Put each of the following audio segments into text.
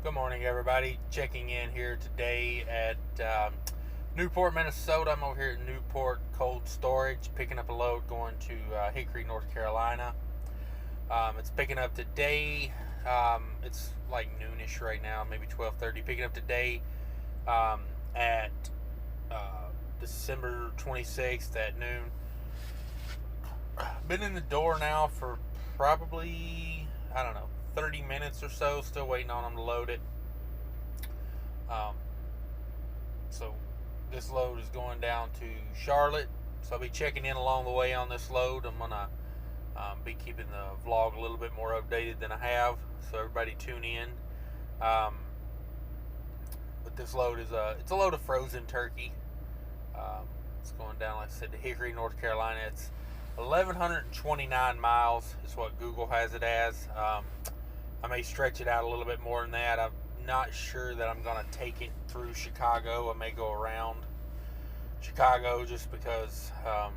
Good morning, everybody. Checking in here today at Newport, Minnesota. I'm over here at Newport Cold Storage, picking up a load going to Hickory, North Carolina. It's picking up today. It's like noonish right now, maybe 12:30. Picking up today at December 26th at noon. Been in the door now for probably, I don't know, 30 minutes or so. Still waiting on them to load it. So this load is going down to Charlotte. So I'll be checking in along the way on this load. I'm gonna be keeping the vlog a little bit more updated than I have. So everybody tune in. But this load is it's a load of frozen turkey. It's going down, like I said, to Hickory, North Carolina. It's 1,129 miles is what Google has it as. I may stretch it out a little bit more than that. I'm not sure that I'm going to take it through Chicago. I may go around Chicago just because I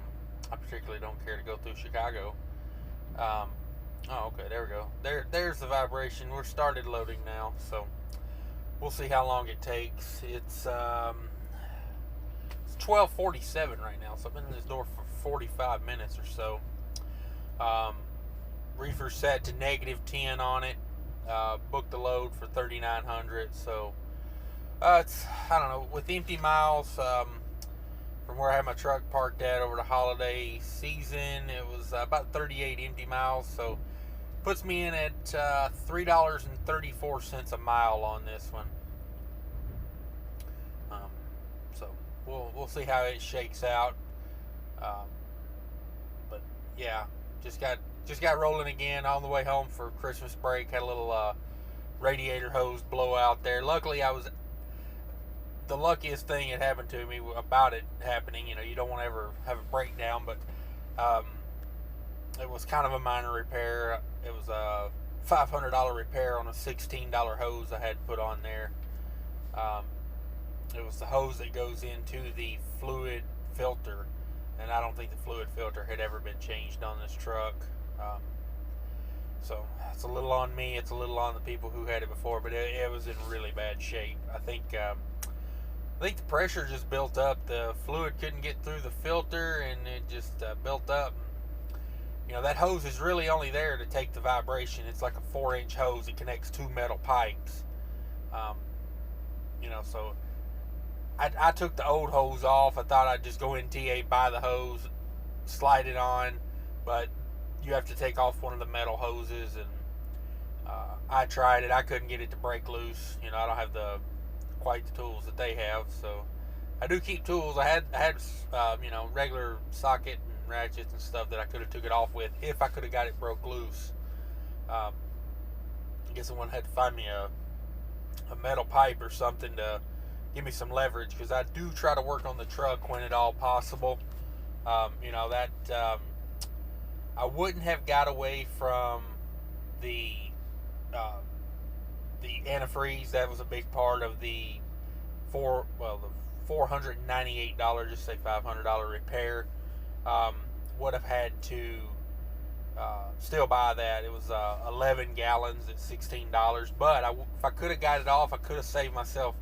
particularly don't care to go through Chicago. Oh, okay, there we go. There's the vibration. We're started loading now, so we'll see how long it takes. It's 12:47 right now, so I've been in this door for 45 minutes or so. Reefer set to -10 on it. Booked the load for $3,900. So it's, I don't know, with empty miles from where I had my truck parked at over the holiday season, it was about 38 empty miles. So puts me in at $3.34 a mile on this one. So we'll see how it shakes out. But yeah, just got rolling again on the way home for Christmas break. Had a little radiator hose blowout there. Luckily, I was the luckiest thing that happened to me about it happening. You know, you don't want to ever have a breakdown, but it was kind of a minor repair. It was a $500 repair on a $16 hose I had put on there. It was the hose that goes into the fluid filter, and I don't think the fluid filter had ever been changed on this truck. So it's a little on me. It's a little on the people who had it before, but it was in really bad shape. I think the pressure just built up. The fluid couldn't get through the filter, and it just built up. You know, that hose is really only there to take the vibration. It's like a 4-inch hose. It connects two metal pipes. You know, so I took the old hose off. I thought I'd just go in TA, buy the hose, slide it on, but you have to take off one of the metal hoses, and I tried it. I couldn't get it to break loose. You know, I don't have quite the tools that they have, so I do keep tools. I had you know, regular socket and ratchets and stuff that I could have took it off with if I could have got it broke loose. I guess someone had to find me a metal pipe or something to give me some leverage, because I do try to work on the truck when at all possible. You know, that I wouldn't have got away from the antifreeze. That was a big part of the $498, just say $500 repair. Would have had to still buy that. It was 11 gallons at $16, but if I could have got it off, I could have saved myself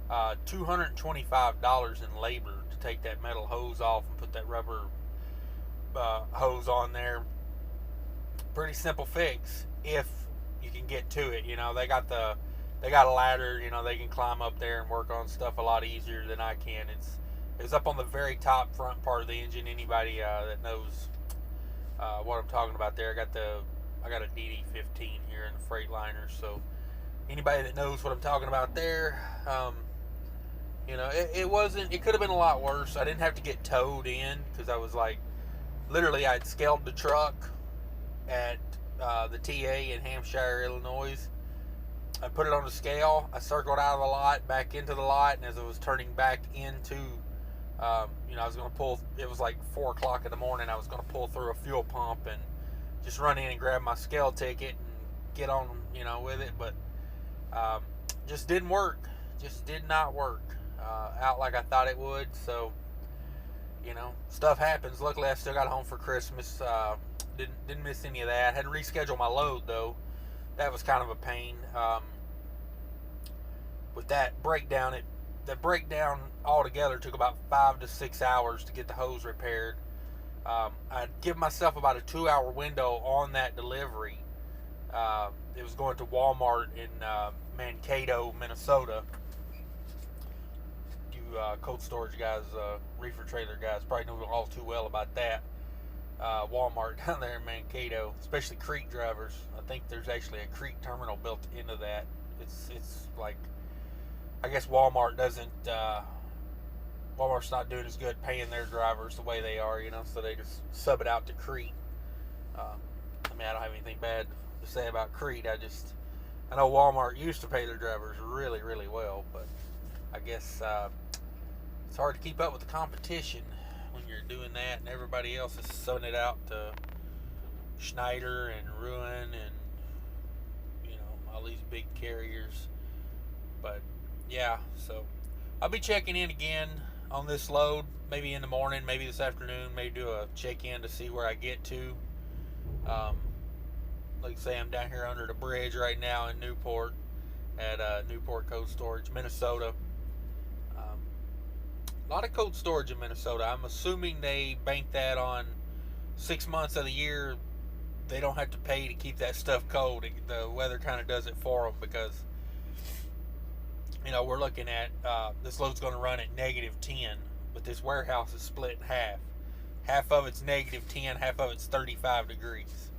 $225 in labor to take that metal hose off and put that rubber hose on there. Pretty simple fix if you can get to it. You know, they got a ladder. You know, they can climb up there and work on stuff a lot easier than I can. It's up on the very top front part of the engine. Anybody that knows what I'm talking about there, I got a DD15 here in the Freightliner. So anybody that knows what I'm talking about there, you know, it could have been a lot worse. I didn't have to get towed in, because I was like, literally, I'd scaled the truck at the TA in Hampshire, Illinois. I put it on the scale. I circled out of the lot, back into the lot, and as I was turning back into, you know, I was going to pull, it was like 4 o'clock in the morning, I was going to pull through a fuel pump and just run in and grab my scale ticket and get on, you know, with it, but just didn't work. Just did not work out like I thought it would. So, you know, stuff happens. Luckily, I still got home for Christmas. Didn't miss any of that. Had to reschedule my load, though. That was kind of a pain. with that breakdown, the breakdown altogether took about 5 to 6 hours to get the hose repaired. I'd give myself about a 2-hour window on that delivery. It was going to Walmart in Mankato, Minnesota. You cold storage guys, reefer trailer guys, probably know all too well about that. Walmart down there in Mankato, especially creek drivers. I think there's actually a creek terminal built into that. It's like, I guess Walmart doesn't. Walmart's not doing as good paying their drivers the way they are, so they just sub it out to Crete. I mean, I don't have anything bad to say about Crete. I know Walmart used to pay their drivers really, really well, but I guess it's hard to keep up with the competition when you're doing that, and everybody else is subbing it out to Schneider and Ruin and all these big carriers. But yeah, so I'll be checking in again on this load, maybe in the morning, maybe this afternoon, maybe do a check-in to see where I get to. Like I say, I'm down here under the bridge right now in Newport at Newport Cold Storage, Minnesota. A lot of cold storage in Minnesota. I'm assuming they bank that on 6 months of the year. They don't have to pay to keep that stuff cold. The weather kind of does it for them, because we're looking at this load's going to run at -10, but this warehouse is split in half. Half of it's -10, half of it's 35 degrees.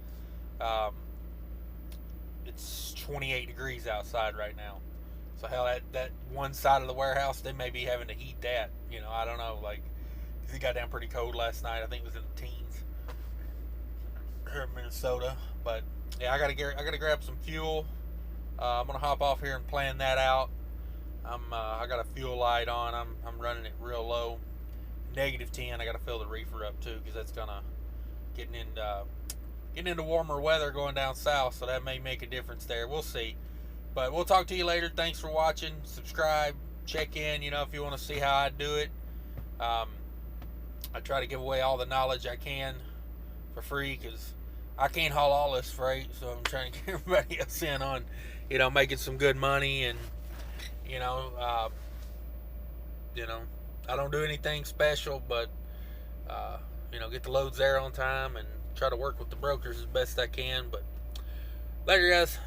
It's 28 degrees outside right now. So hell, that one side of the warehouse, they may be having to heat that. I don't know. Cause it got down pretty cold last night. I think it was in the teens here in Minnesota. But yeah, I gotta grab some fuel. I'm gonna hop off here and plan that out. I got a fuel light on. I'm running it real low, -10. I got to fill the reefer up too, because that's gonna getting into warmer weather going down south, so that may make a difference there. We'll see. But we'll talk to you later. Thanks for watching. Subscribe, check in. If you want to see how I do it. I try to give away all the knowledge I can for free, because I can't haul all this freight, so I'm trying to get everybody else in on, making some good money. And I don't do anything special, but get the loads there on time and try to work with the brokers as best I can. But later, guys.